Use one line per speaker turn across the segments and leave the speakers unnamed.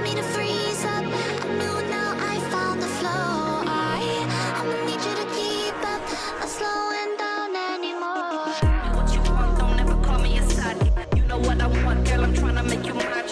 me to freeze up. I knew now I found the flow. I'ma need you to keep up, not slowing down anymore.
What you want, don't ever call me a side. You know what I want, girl, I'm tryna make you mine.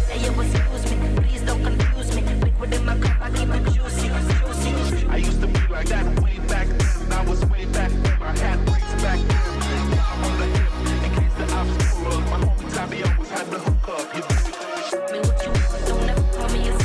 Hey, yo, excuse me, please don't confuse me. Liquid in my cup, I keep it juicy, juicy.
I used to be like that way back then. I was way back then. I had ways back then. Now I'm on the hip in case the obstacle. My homie Tabby always had the hook up. You
Me what you want, don't ever call me a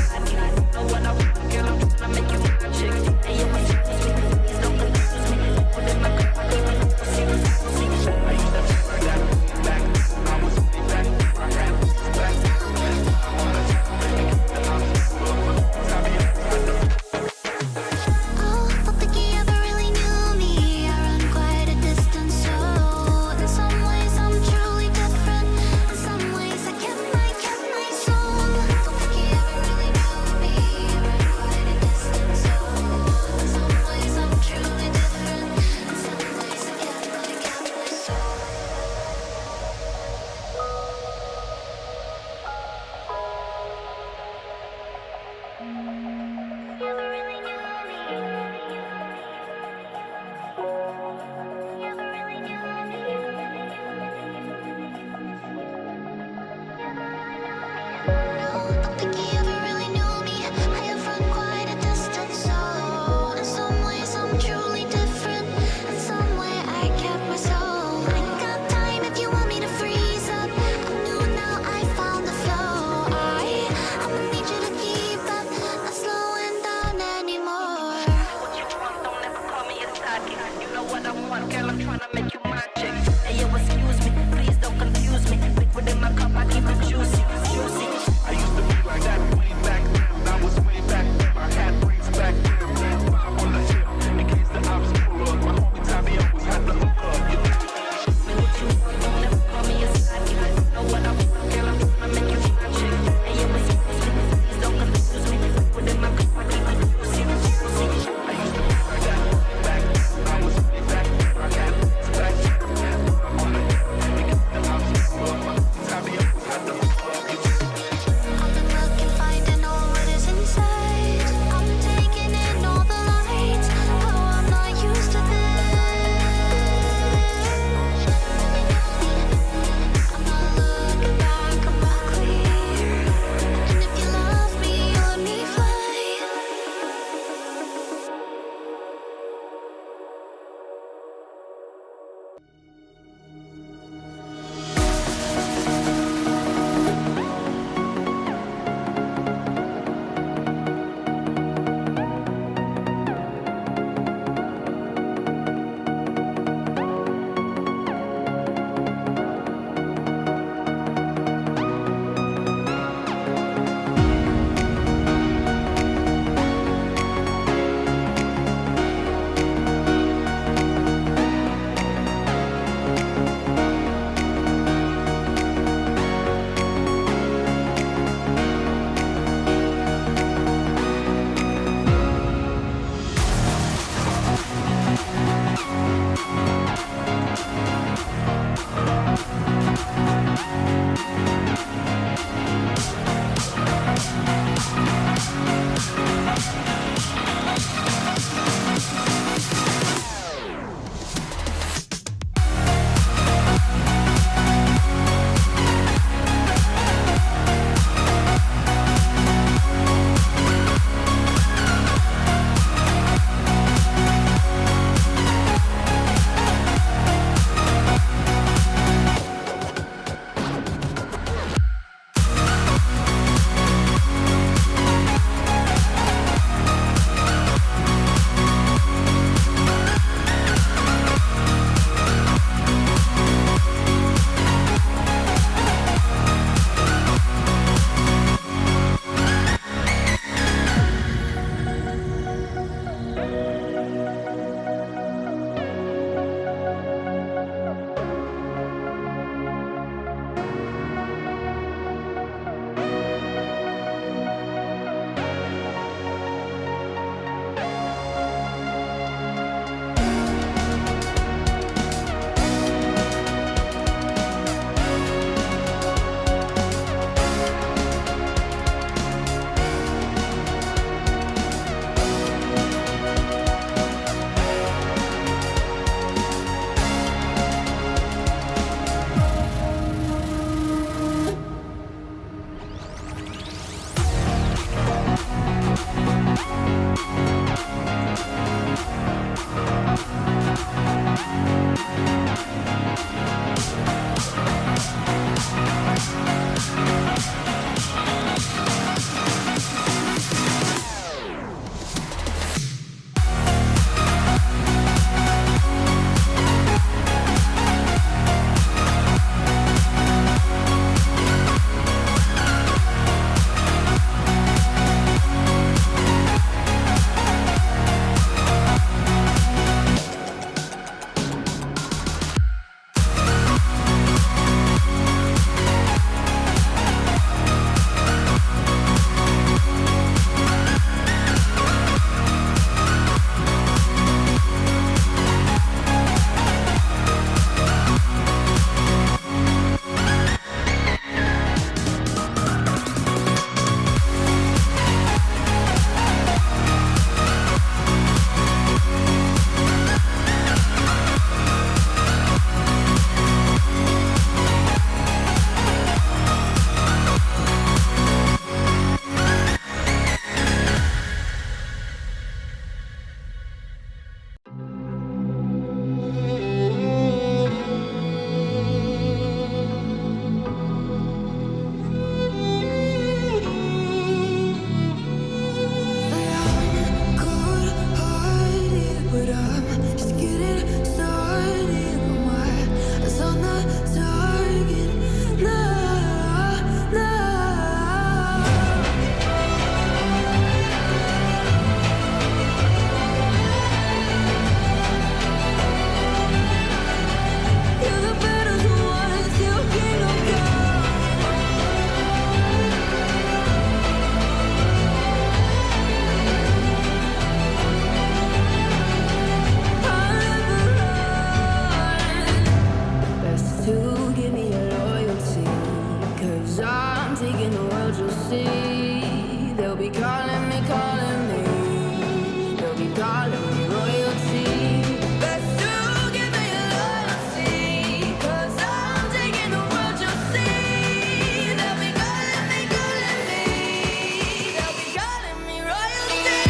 world, you'll see. They'll be calling me, calling me. They'll be calling me royalty. Best to give me loyalty, 'cause I'm taking the world, you'll see. They'll be calling me, calling me. They'll be calling me royalty.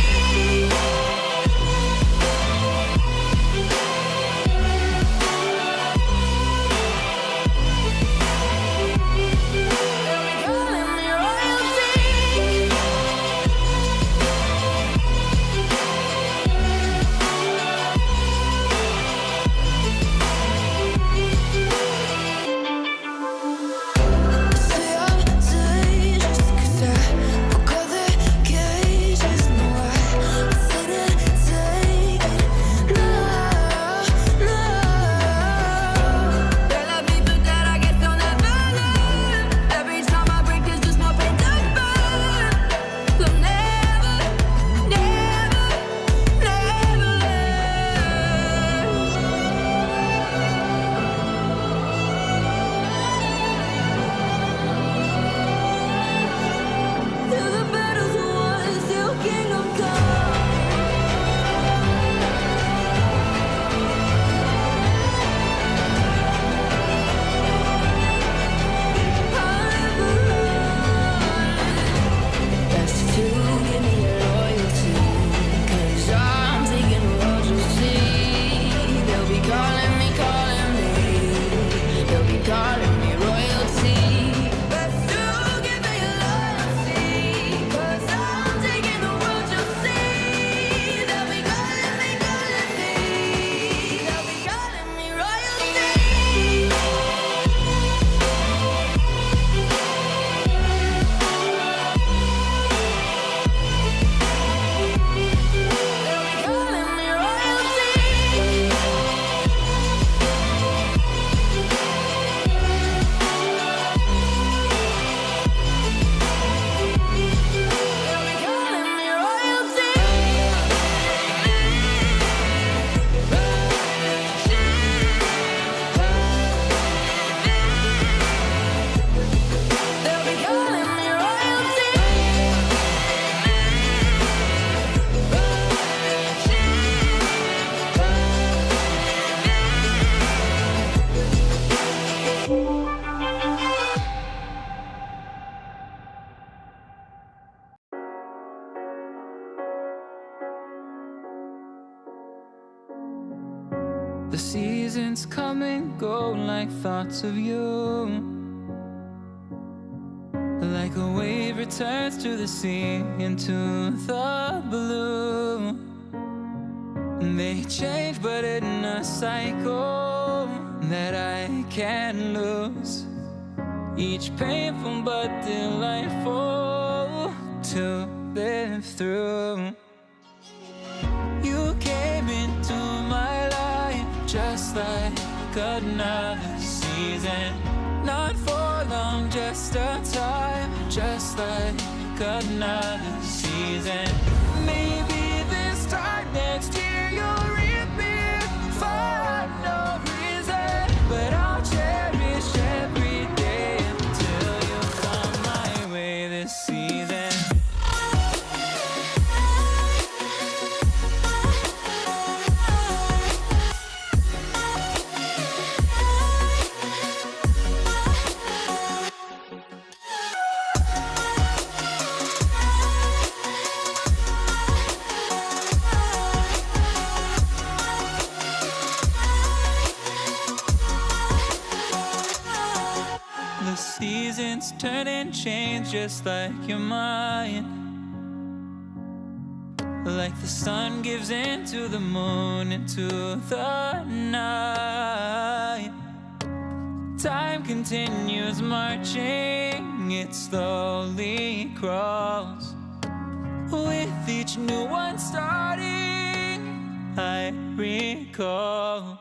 The seasons come and go like thoughts of you. Like a wave returns to the sea, into the blue. They change but in a cycle that I can't lose. Each painful but delightful to live through. You came into my life just like another season. Not for long, just a time, just like another season. Maybe this time next year you'll reappear for no reason, but I'll cherish every day until you come my way this season. The seasons turn and change just like your mind. Like the sun gives into the moon, into the night. Time continues marching, it slowly crawls. With each new one starting, I recall.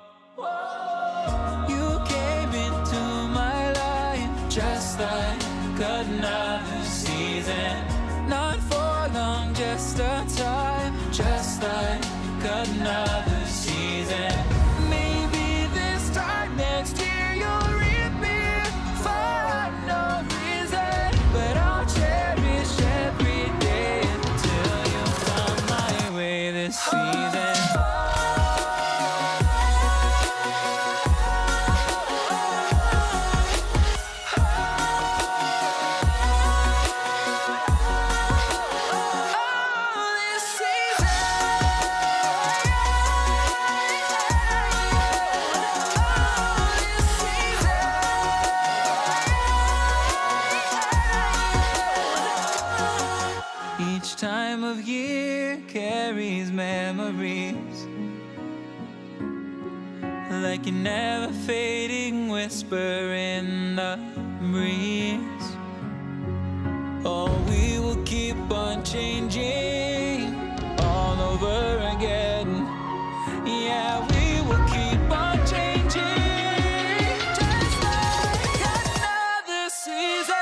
You came into my life just like another season. Not for long, just a time, just like another season. Maybe this time next year you'll reappear for no reason, but I'll time of year carries memories, like a never fading whisper in the breeze. Oh, we will keep on changing all over again. Yeah, we will keep on changing, just like another season.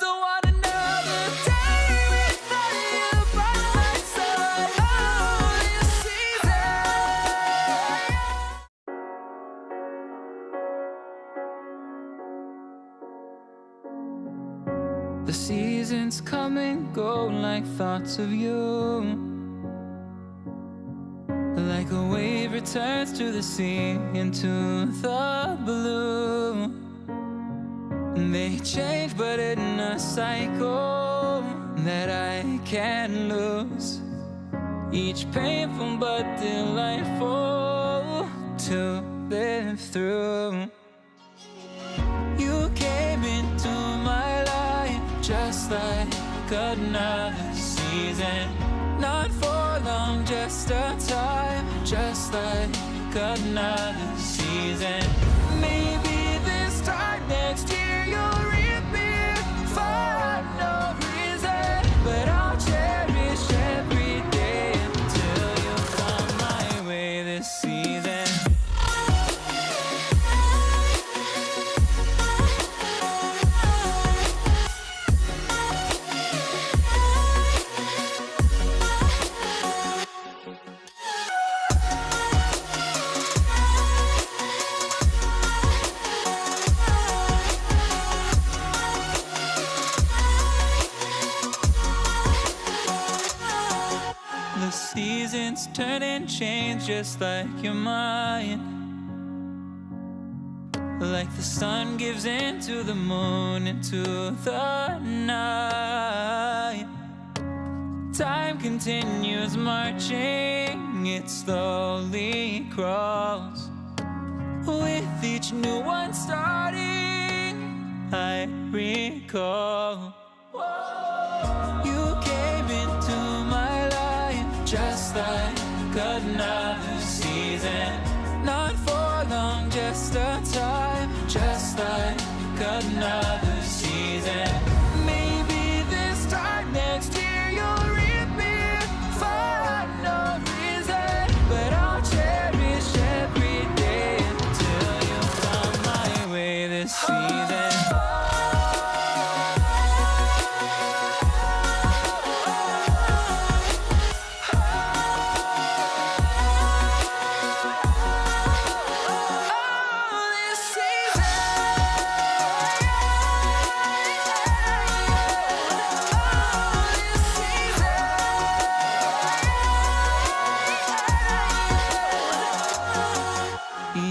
Don't want another day without you by my side. Oh, this season. The seasons come and go like thoughts of you, like a wave returns to the sea into the blue. They change but in a cycle that I can't lose, each painful but delightful to live through. You came into my life just like another season, not for long, just a time, just like another season. Maybe this time next year you'll reappear for no reason, but I'll cherish every day until you come my way this season. The seasons turn and change just like your mind, like the sun gives into the moon, into the night. Time continues marching, it slowly crawls. With each new one starting, I recall you came into my life just like another season, not for long, just a time, just like another season. Maybe this time next year you'll reappear for no reason, but I'll cherish every day until you come my way this season.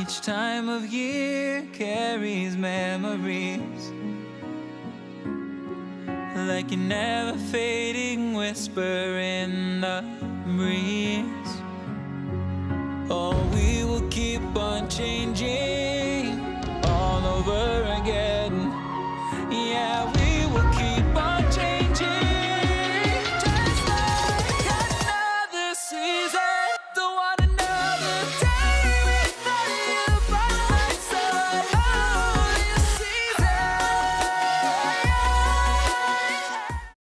Each time of year carries memories, like a never fading whisper in the breeze. Oh, we